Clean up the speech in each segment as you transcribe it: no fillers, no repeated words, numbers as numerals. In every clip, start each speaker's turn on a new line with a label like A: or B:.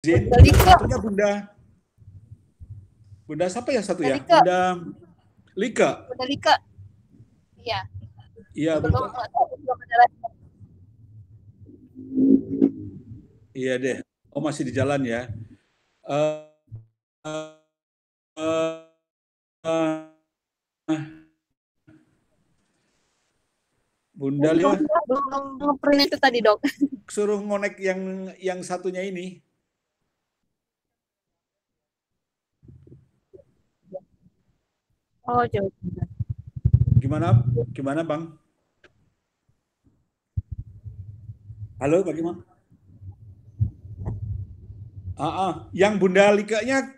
A: Zin,
B: Bunda
A: yang
B: Lika.
A: satunya Bunda siapa ya satu ya?
B: Lika.
A: Bunda Lika.
B: Bunda Lika. Iya.
A: Iya,
B: Belum
A: Bunda.
B: ada lagi.
A: Iya deh. Oh, masih di jalan ya. Uh, uh, uh, Bunda Lika
B: Belum print itu tadi, Dok.
A: suruh ngonek yang satunya ini.
B: Oh, jauh.
A: Gimana? Gimana, Bang? Halo, bagaimana? Yang Bunda Lika-nya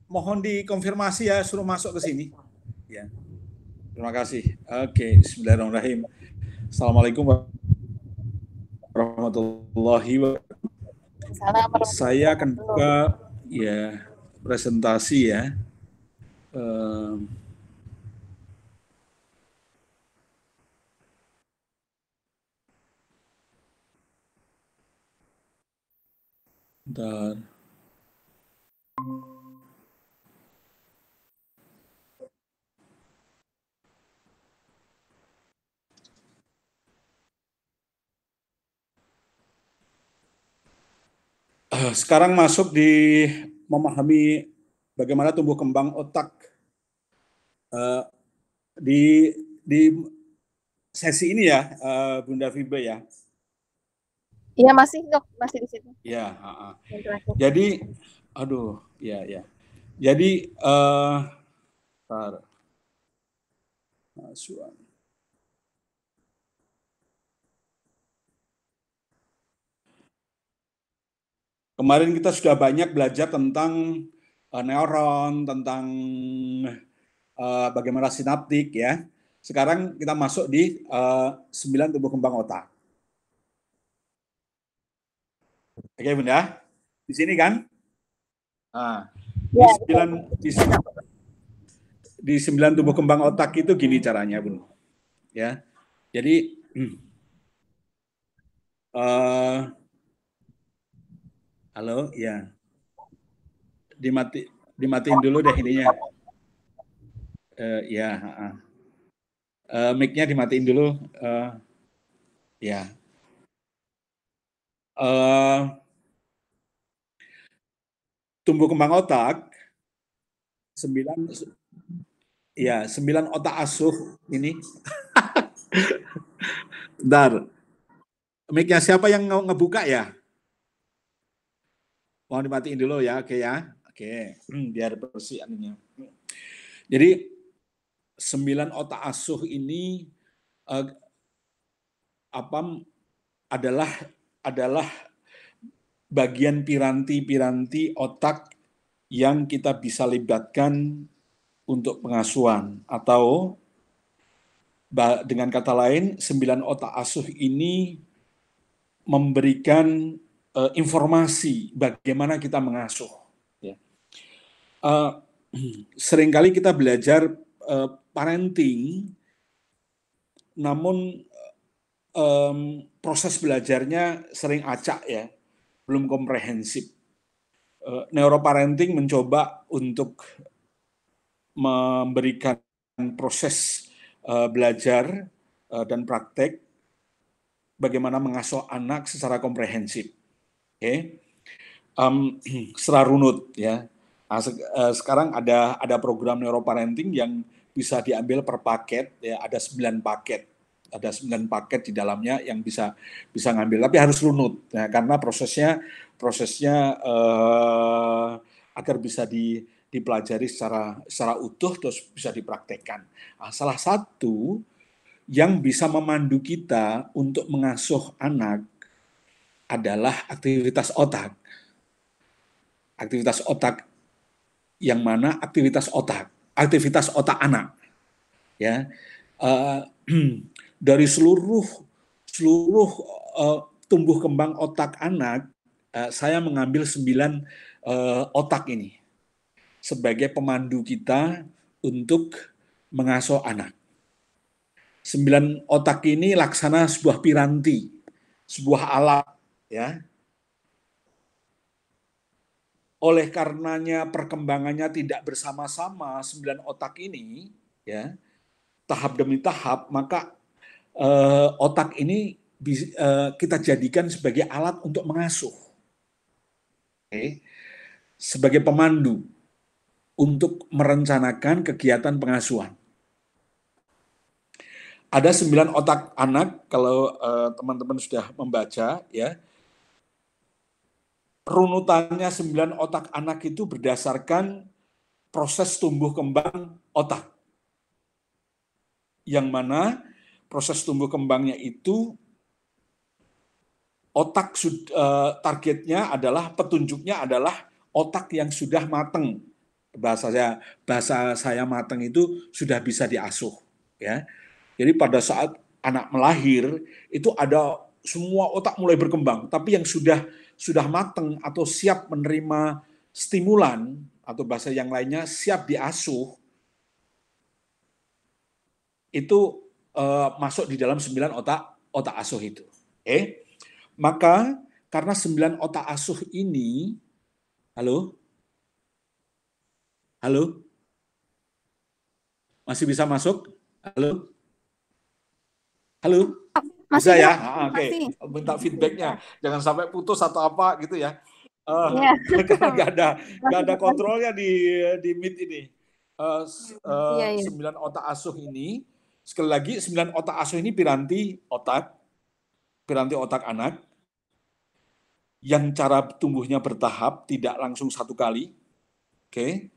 A: mohon dikonfirmasi ya, suruh masuk ke sini. Ya. Terima kasih. Oke, bismillahirrahmanirrahim. Assalamualaikum warahmatullahi wabarakatuh. Saya akan buka ya presentasi ya. Bentar. Sekarang masuk di memahami bagaimana tumbuh kembang otak di sesi ini ya, Bunda Vibe ya.
B: Iya, masih, Dok, masih di situ.
A: Ya, jadi aduh, ya. Jadi kemarin kita sudah banyak belajar tentang neuron, tentang bagaimana sinaptik ya. Sekarang kita masuk di 9 tumbuh kembang otak. Oke, Bunda. Di sini kan? Nah, di 9 tumbuh kembang otak itu gini caranya, Bun. Ya. Jadi halo, ya. Dimatiin dulu deh ininya. Ya, mic-nya dimatiin dulu. Ya. Tumbuh kembang otak 9 otak asuh ini. Bentar. Mic-nya siapa yang ngebuka ya? Mau dimatiin dulu ya, oke ya. Oke, biar bersih aninya. Jadi 9 otak asuh ini adalah bagian piranti-piranti otak yang kita bisa libatkan untuk pengasuhan, atau dengan kata lain 9 otak asuh ini memberikan informasi bagaimana kita mengasuh. Ya. Seringkali kita belajar parenting, namun proses belajarnya sering acak ya, belum komprehensif. Neuroparenting mencoba untuk memberikan proses belajar dan praktek bagaimana mengasuh anak secara komprehensif. Oke. Secara runut ya. Nah, sekarang ada program neuroparenting yang bisa diambil per paket ya, ada 9 paket. Ada 9 paket di dalamnya yang bisa ngambil, tapi harus runut ya, karena prosesnya agar bisa dipelajari secara utuh terus bisa dipraktekkan. Nah, salah satu yang bisa memandu kita untuk mengasuh anak adalah aktivitas otak. Aktivitas otak yang mana aktivitas otak anak. Ya, dari seluruh tumbuh kembang otak anak, saya mengambil 9 otak ini sebagai pemandu kita untuk mengasuh anak. 9 otak ini laksana sebuah piranti, sebuah alat, ya. oleh karenanya perkembangannya tidak bersama-sama 9 otak ini, ya, tahap demi tahap, maka otak ini kita jadikan sebagai alat untuk mengasuh, okay? Sebagai pemandu untuk merencanakan kegiatan pengasuhan. Ada 9 otak anak, kalau teman-teman sudah membaca, ya, runutannya 9 otak anak itu berdasarkan proses tumbuh kembang otak. Yang mana proses tumbuh kembangnya itu otak targetnya adalah, petunjuknya adalah otak yang sudah matang. Bahasa saya matang itu sudah bisa diasuh, ya. Jadi pada saat anak melahir itu ada semua otak mulai berkembang, tapi yang sudah matang atau siap menerima stimulan, atau bahasa yang lainnya siap diasuh, itu masuk di dalam 9 otak asuh itu. Oke. Maka karena 9 otak asuh ini, halo? Halo? Masih bisa masuk? Halo? Halo? Bisa
B: Masih
A: ya?
B: Dok,
A: Oke.
B: masih.
A: Minta feedbacknya. Jangan sampai putus atau apa gitu ya.
B: Iya.
A: Karena nggak
B: Masih
A: ada
B: masih.
A: kontrolnya di Meet ini.
B: Iya, iya.
A: 9 otak asuh ini, sekali lagi 9 otak asuh ini piranti otak anak, yang cara tumbuhnya bertahap, tidak langsung satu kali. Oke.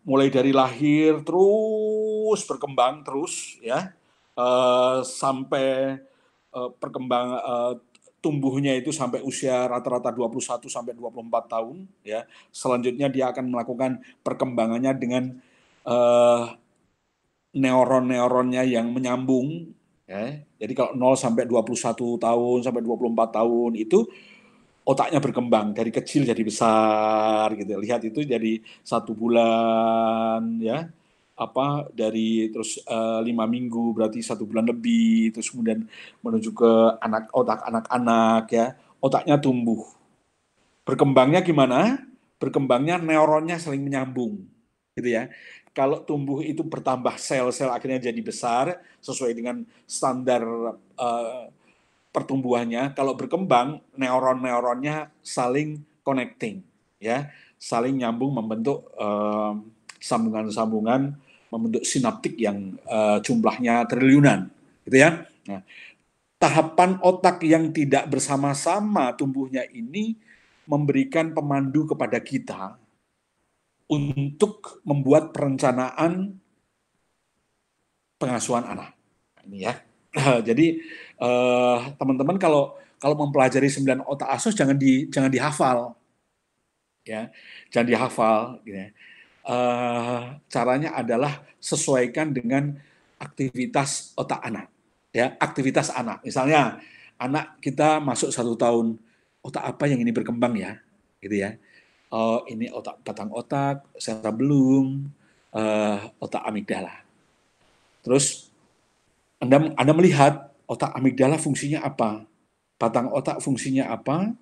A: Mulai dari lahir terus berkembang terus, ya, sampai perkembang tumbuhnya itu sampai usia rata-rata 21 sampai 24 tahun, ya. Selanjutnya dia akan melakukan perkembangannya dengan neuron-neuronnya yang menyambung, ya. Jadi kalau 0 sampai 21 tahun sampai 24 tahun itu otaknya berkembang dari kecil jadi besar gitu. Lihat itu jadi 1 bulan, ya, apa, dari terus 5 minggu berarti 1 bulan lebih, terus kemudian menuju ke otak anak-anak, ya, otaknya tumbuh. Berkembangnya gimana? Berkembangnya neuronnya saling menyambung, gitu ya. Kalau tumbuh itu bertambah sel-sel akhirnya jadi besar sesuai dengan standar pertumbuhannya. Kalau berkembang, neuron-neuronnya saling connecting, ya, saling nyambung membentuk sambungan-sambungan, membentuk sinaptik yang jumlahnya triliunan, gitu ya. Nah, tahapan otak yang tidak bersama-sama tumbuhnya ini memberikan pemandu kepada kita untuk membuat perencanaan pengasuhan anak. Ini ya. Jadi teman-teman kalau mempelajari 9 otak asuh jangan dihafal, ya, jangan dihafal, gitu ya. Caranya adalah sesuaikan dengan aktivitas otak anak, ya, aktivitas anak. Misalnya anak kita masuk 1 tahun, otak apa yang ini berkembang ya, gitu ya. Ini otak batang otak, cerebellum, otak amigdala. Terus Anda melihat otak amigdala fungsinya apa, batang otak fungsinya apa,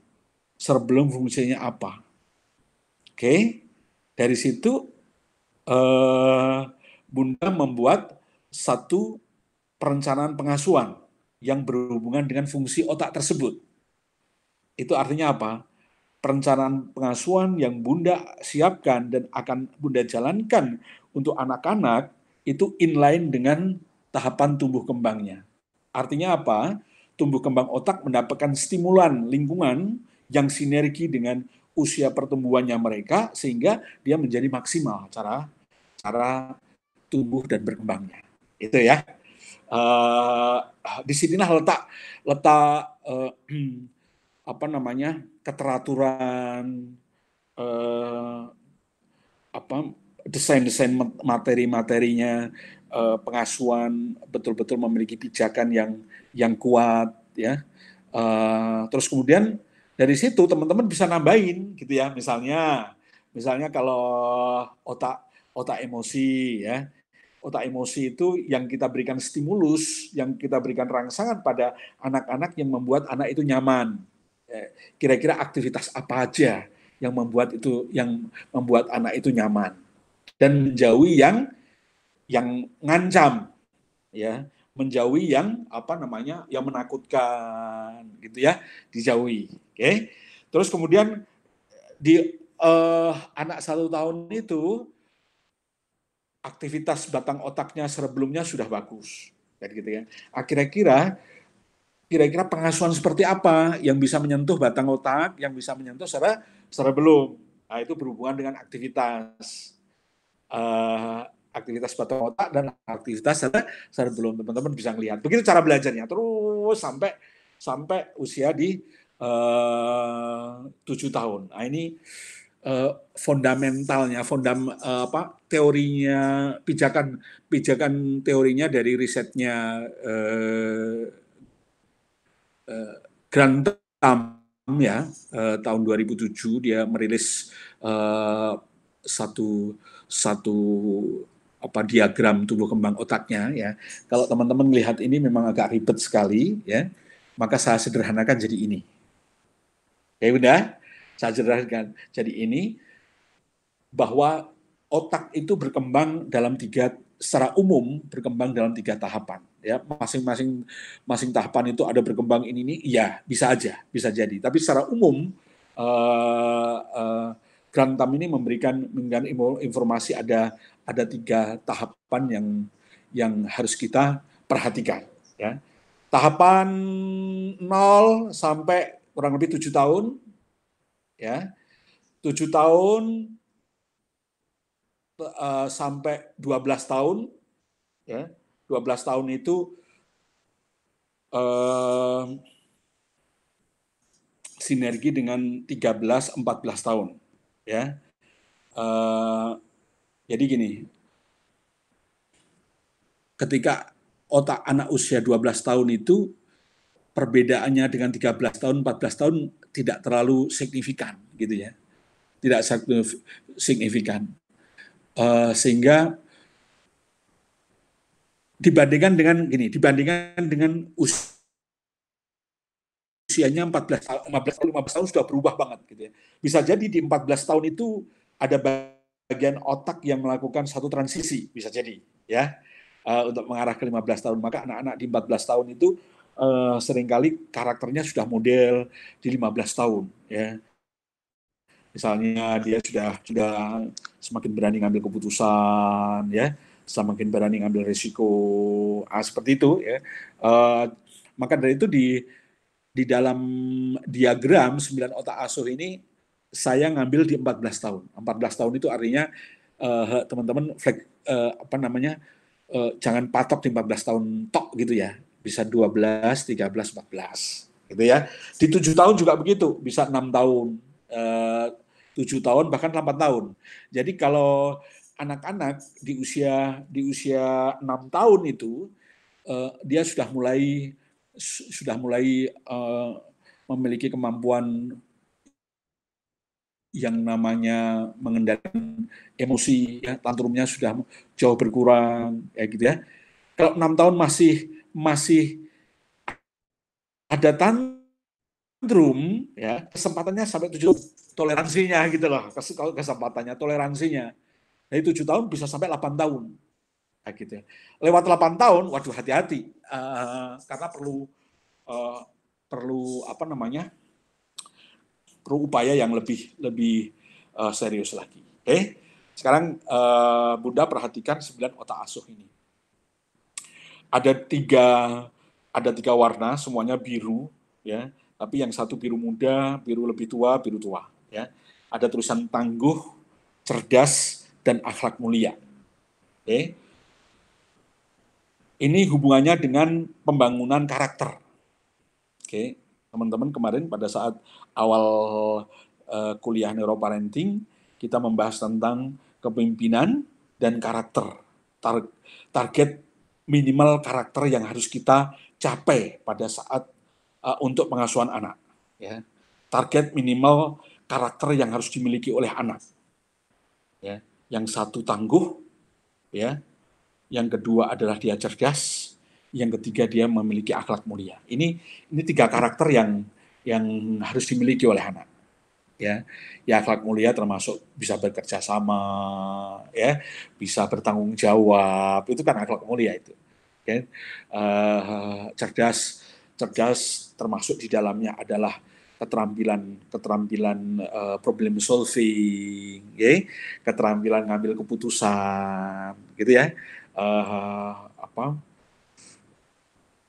A: cerebellum fungsinya apa. Oke, dari situ Bunda membuat satu perencanaan pengasuhan yang berhubungan dengan fungsi otak tersebut. Itu artinya apa? Perencanaan pengasuhan yang Bunda siapkan dan akan Bunda jalankan untuk anak-anak itu inline dengan tahapan tumbuh kembangnya. Artinya apa? Tumbuh kembang otak mendapatkan stimulan lingkungan yang sinergi dengan usia pertumbuhannya mereka sehingga dia menjadi maksimal cara tumbuh dan berkembangnya. Itu ya. Di sinilah letak apa namanya, keteraturan, apa, desain materi-materinya, pengasuhan betul-betul memiliki pijakan yang kuat, ya. Terus kemudian dari situ teman-teman bisa nambahin gitu ya, misalnya kalau otak emosi, ya, otak emosi itu yang kita berikan stimulus, yang kita berikan rangsangan pada anak-anak yang membuat anak itu nyaman. Kira-kira aktivitas apa aja yang membuat anak itu nyaman, dan menjauhi yang ngancam, ya, menjauhi yang yang menakutkan, gitu ya, dijauhi. Oke. Terus kemudian di anak 1 tahun itu aktivitas batang otaknya sebelumnya sudah bagus, kayak gitu ya. Kira-kira pengasuhan seperti apa yang bisa menyentuh batang otak, yang bisa menyentuh secara belum. Nah, itu berhubungan dengan aktivitas batang otak dan aktivitas secara belum. Teman-teman bisa melihat. Begitu cara belajarnya terus sampai usia di 7 tahun. Nah, ini fundamentalnya, teorinya, pijakan teorinya dari risetnya Grantham, ya, tahun 2007 dia merilis satu diagram tumbuh kembang otaknya, ya. Kalau teman-teman melihat ini memang agak ribet sekali, ya, maka saya sederhanakan jadi ini. Ya udah, saya sederhanakan jadi ini, bahwa otak itu berkembang secara umum berkembang dalam 3 tahapan, ya. Masing tahapan itu ada berkembang ini, ya, bisa jadi. Tapi secara umum Grantham ini memberikan informasi ada 3 tahapan yang harus kita perhatikan, ya. Tahapan 0 sampai kurang lebih 7 tahun, ya. 7 tahun sampai 12 tahun, ya. 12 tahun itu sinergi dengan 13-14 tahun, ya. Jadi gini, ketika otak anak usia 12 tahun itu perbedaannya dengan 13 tahun, 14 tahun tidak terlalu signifikan, gitu ya. Tidak signifikan. Sehingga dibandingkan dengan usianya 15 tahun sudah berubah banget, gitu ya. Bisa jadi di 14 tahun itu ada bagian otak yang melakukan satu transisi, bisa jadi, ya, untuk mengarah ke 15 tahun. Maka anak-anak di 14 tahun itu seringkali karakternya sudah model di 15 tahun, ya. Misalnya dia sudah semakin berani ngambil keputusan, ya, semakin berani ngambil risiko, seperti itu, ya. Maka dari itu di dalam diagram 9 otak asuh ini saya ngambil di 14 tahun. 14 tahun itu artinya teman-teman jangan patok di 14 tahun tok, gitu ya. Bisa 12, 13, 14, gitu ya. Di 7 tahun juga begitu, bisa 6 tahun, 7 tahun, bahkan 8 tahun. Jadi kalau anak-anak di usia 6 tahun itu dia sudah mulai memiliki kemampuan yang namanya mengendalikan emosi, ya, tantrumnya sudah jauh berkurang, ya, gitu ya. Kalau 6 tahun masih ada tantrum, ya, kesempatannya sampai 7, toleransinya, gitu loh, kesempatannya, toleransinya. Dari 7 tahun bisa sampai 8 tahun. Nah, gitu ya. Lewat 8 tahun, waduh, hati-hati, karena perlu upaya yang lebih serius lagi. Oke, sekarang Bunda perhatikan 9 otak asuh ini. Ada tiga warna, semuanya biru, ya. Tapi yang satu biru muda, biru lebih tua, biru tua, ya. Ada tulisan tangguh, cerdas, dan akhlak mulia. Oke. Ini hubungannya dengan pembangunan karakter. Oke, teman-teman, kemarin pada saat awal kuliah neuroparenting, kita membahas tentang kepemimpinan dan karakter. Target minimal karakter yang harus kita capai pada saat untuk pengasuhan anak. Ya. Target minimal karakter yang harus dimiliki oleh anak. Ya. Yang satu tangguh, ya. Yang kedua adalah dia cerdas. Yang ketiga dia memiliki akhlak mulia. Ini 3 karakter yang harus dimiliki oleh anak. Ya, ya akhlak mulia termasuk bisa bekerja sama, ya, bisa bertanggung jawab, itu kan akhlak mulia itu. Ya. Cerdas, cerdas termasuk di dalamnya adalah keterampilan problem solving, ya, keterampilan ngambil keputusan, gitu ya. Apa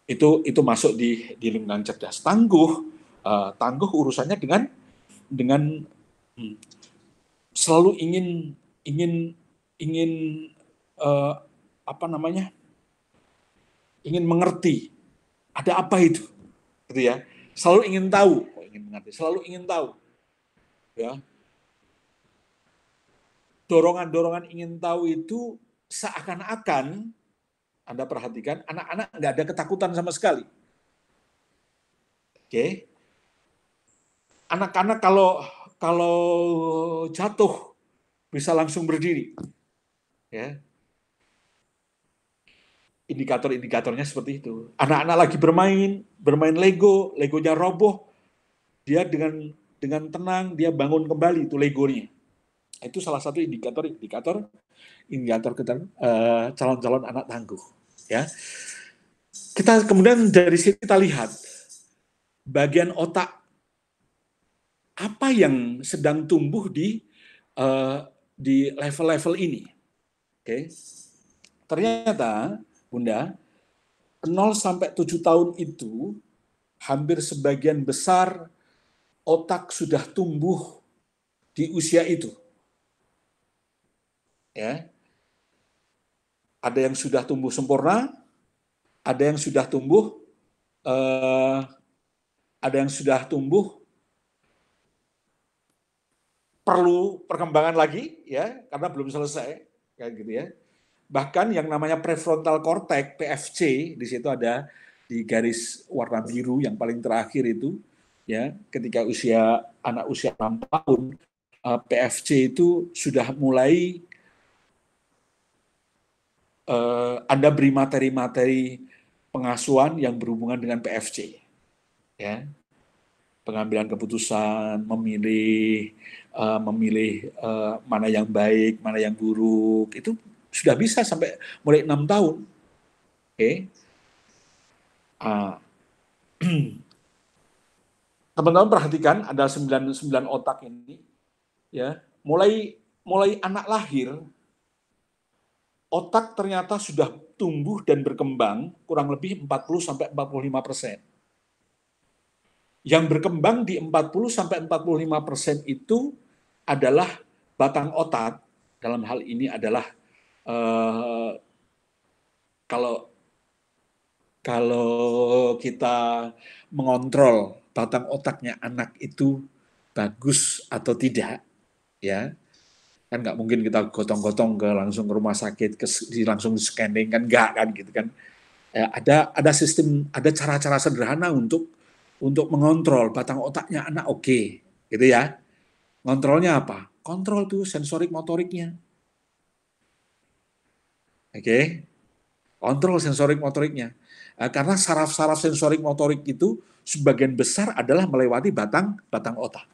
A: itu masuk di lingkungan cerdas. Tangguh, tangguh urusannya dengan hmm, selalu ingin ingin ingin eh, apa namanya, ingin mengerti ada apa itu, gitu ya, selalu ingin tahu, ingin mengerti, selalu ingin tahu, ya, dorongan-dorongan ingin tahu itu seakan-akan Anda perhatikan anak-anak nggak ada ketakutan sama sekali, oke, anak-anak kalau kalau jatuh bisa langsung berdiri, ya, indikator-indikatornya seperti itu. Anak-anak lagi bermain Lego, Legonya roboh, dia dengan tenang dia bangun kembali itu Legonya. Itu salah satu indikator calon-calon anak tangguh. Ya, kita kemudian dari sini kita lihat bagian otak apa yang sedang tumbuh di level-level ini. Oke, ternyata Bunda 0 sampai 7 tahun itu hampir sebagian besar otak sudah tumbuh di usia itu. Ya, ada yang sudah tumbuh sempurna, ada yang sudah tumbuh, eh, ada yang sudah tumbuh perlu perkembangan lagi, ya, karena belum selesai, kayak gitu ya. Bahkan yang namanya prefrontal cortex (PFC) di situ ada di garis warna biru yang paling terakhir itu, ya, ketika anak usia 6 tahun, PFC itu sudah mulai Anda beri materi-materi pengasuhan yang berhubungan dengan PFC, ya, pengambilan keputusan, memilih mana yang baik, mana yang buruk, itu sudah bisa sampai mulai 6 tahun. Oke, teman-teman perhatikan ada 9 otak ini, ya, mulai anak lahir, otak ternyata sudah tumbuh dan berkembang kurang lebih 40-45%. Yang berkembang di 40-45% itu adalah batang otak, dalam hal ini adalah eh, kalau kalau kita mengontrol batang otaknya anak itu bagus atau tidak, ya, kan nggak mungkin kita gotong-gotong langsung ke rumah sakit, langsung scanning, kan nggak, kan gitu kan. Ada sistem, ada cara-cara sederhana untuk mengontrol batang otaknya anak, oke, gitu ya. Kontrolnya apa? Kontrol tuh sensorik motoriknya, oke, kontrol sensorik motoriknya. Karena saraf-saraf sensorik motorik itu sebagian besar adalah melewati batang otak,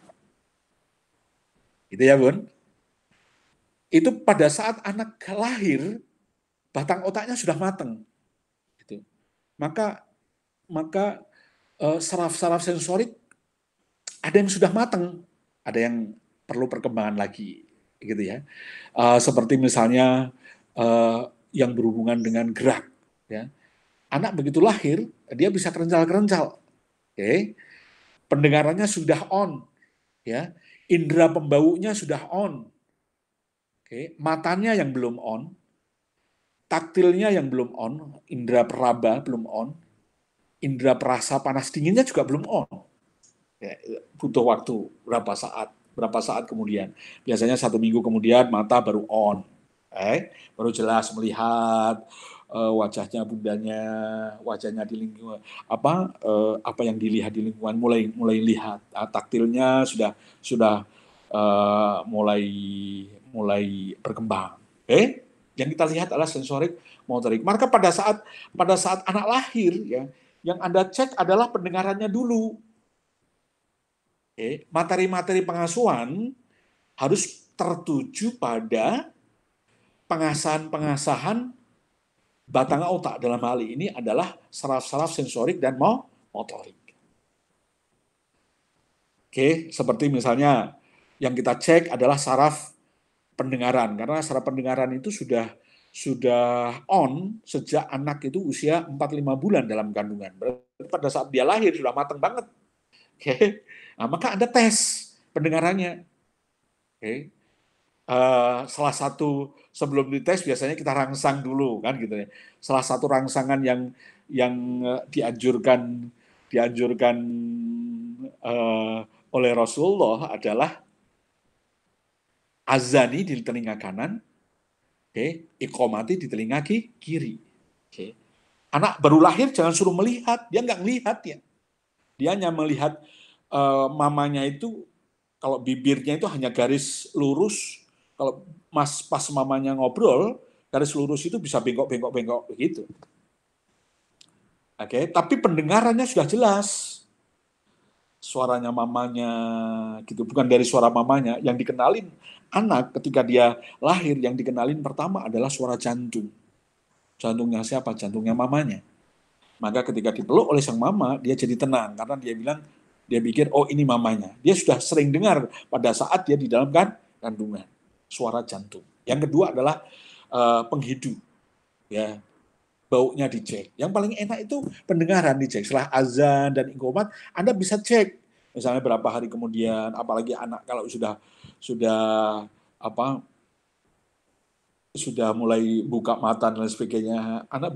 A: gitu ya Bun. Itu pada saat anak lahir batang otaknya sudah matang, gitu. Maka maka saraf-saraf sensorik ada yang sudah matang, ada yang perlu perkembangan lagi, gitu ya. Seperti misalnya yang berhubungan dengan gerak, ya. Anak begitu lahir dia bisa kerencal-kerencal, oke. Pendengarannya sudah on, ya. Indera pembaunya sudah on, oke. Matanya yang belum on, taktilnya yang belum on, indera peraba belum on, indera perasa panas dinginnya juga belum on. Ya, butuh waktu berapa saat kemudian. Biasanya 1 minggu kemudian mata baru on, baru jelas melihat wajahnya bundanya, wajahnya di lingkungan apa yang dilihat di lingkungan mulai lihat. Taktilnya sudah mulai mulai berkembang. Yang kita lihat adalah sensorik motorik. Maka pada saat anak lahir, ya, yang Anda cek adalah pendengarannya dulu. Materi-materi pengasuhan harus tertuju pada pengasahan-pengasahan batang otak. Dalam hal ini adalah saraf-saraf sensorik dan motorik. Seperti misalnya yang kita cek adalah saraf pendengaran, karena saraf pendengaran itu sudah on sejak anak itu usia 4-5 bulan dalam kandungan. Berarti pada saat dia lahir sudah matang banget. Nah, maka ada tes pendengarannya. Salah satu sebelum dites biasanya kita rangsang dulu kan gitu ya. Salah satu rangsangan yang dianjurkan oleh Rasulullah adalah azani di telinga kanan, iqomati di telinga kiri. Anak baru lahir jangan suruh melihat, dia nggak melihat ya. Dia hanya melihat mamanya itu, kalau bibirnya itu hanya garis lurus, kalau pas mamanya ngobrol, garis lurus itu bisa bengkok-bengkok begitu. Tapi pendengarannya sudah jelas. Suaranya mamanya gitu, bukan dari suara mamanya. Yang dikenalin anak ketika dia lahir, yang dikenalin pertama adalah suara jantung. Jantungnya siapa? Jantungnya mamanya. Maka ketika dipeluk oleh sang mama, dia jadi tenang karena dia pikir oh ini mamanya. Dia sudah sering dengar pada saat dia di dalam kandungan suara jantung. Yang kedua adalah penghidup, ya, baunya dicek. Yang paling enak itu pendengaran dicek. Setelah azan dan iqomat, Anda bisa cek. Misalnya berapa hari kemudian, apalagi anak kalau sudah mulai buka mata dan lain sebagainya, Anda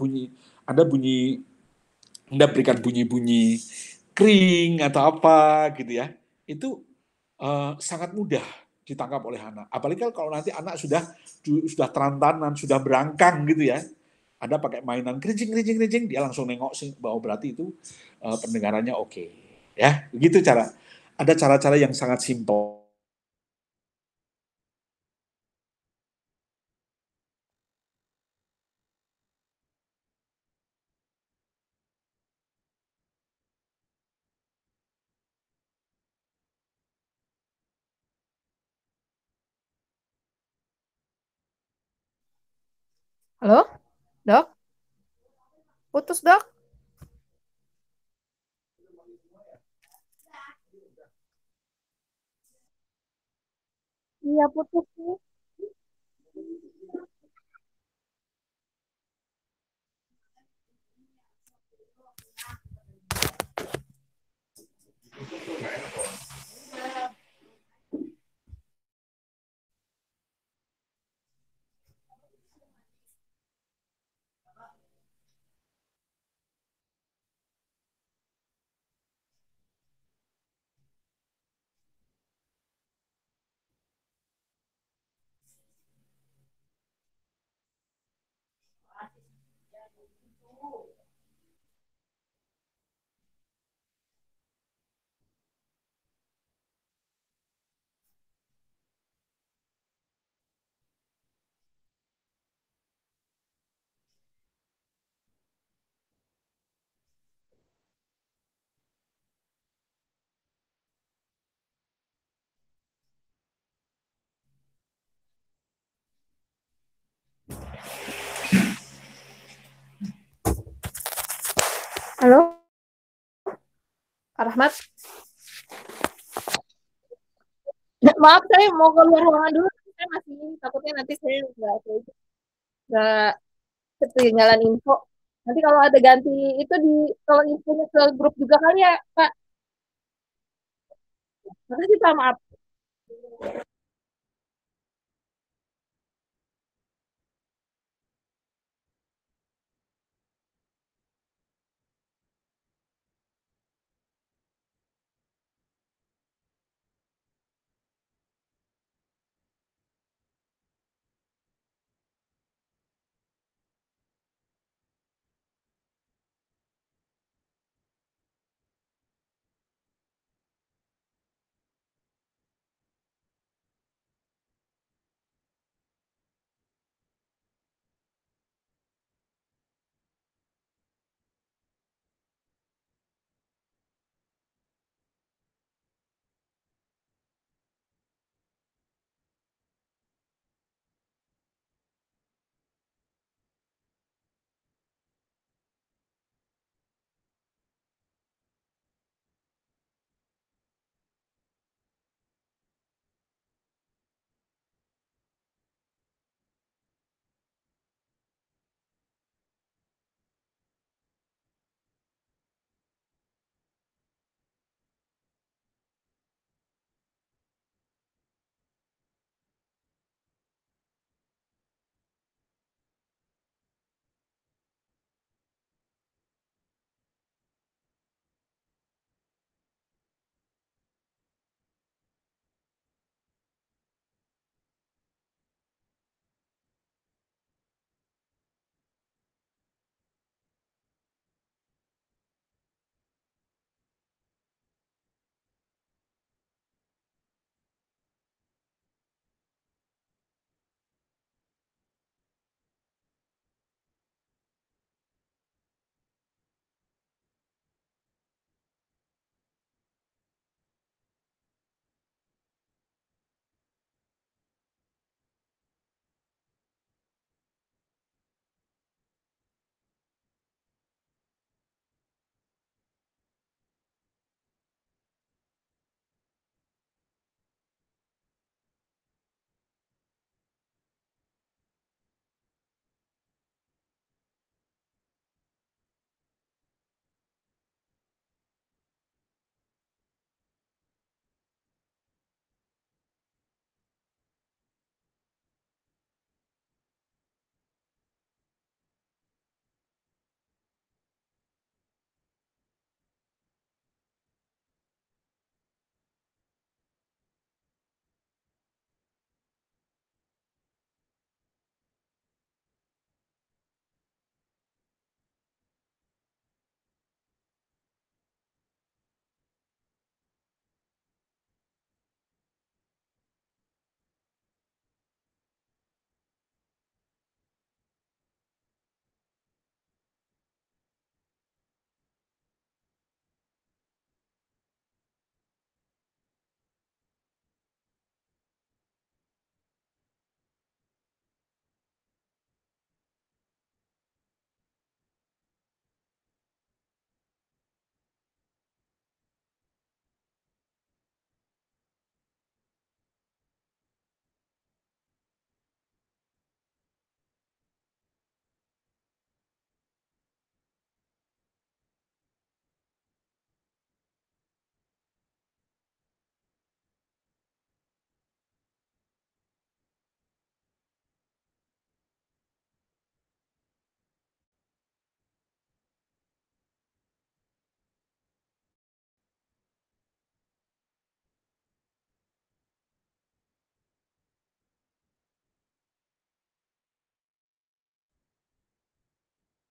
A: berikan bunyi-bunyi kering atau apa gitu ya. Itu sangat mudah ditangkap oleh anak. Apalagi kalau nanti anak sudah terantanan, sudah berangkang gitu ya. Ada pakai mainan kerincing, dia langsung nengok sih bahwa berarti itu pendengarannya oke. Ya, begitu cara. Ada cara-cara yang sangat simpel.
B: Halo, Dok? Putus, Dok? Iya, putus nih. Halo, Kak Rahmat? Maaf, saya mau keluar ruangan dulu. Saya masih takutnya nanti saya nggak ketinggalan info. Nanti kalau ada ganti itu kalau infonya ke grup juga kali ya, Kak. Makasih, Pak. Maaf.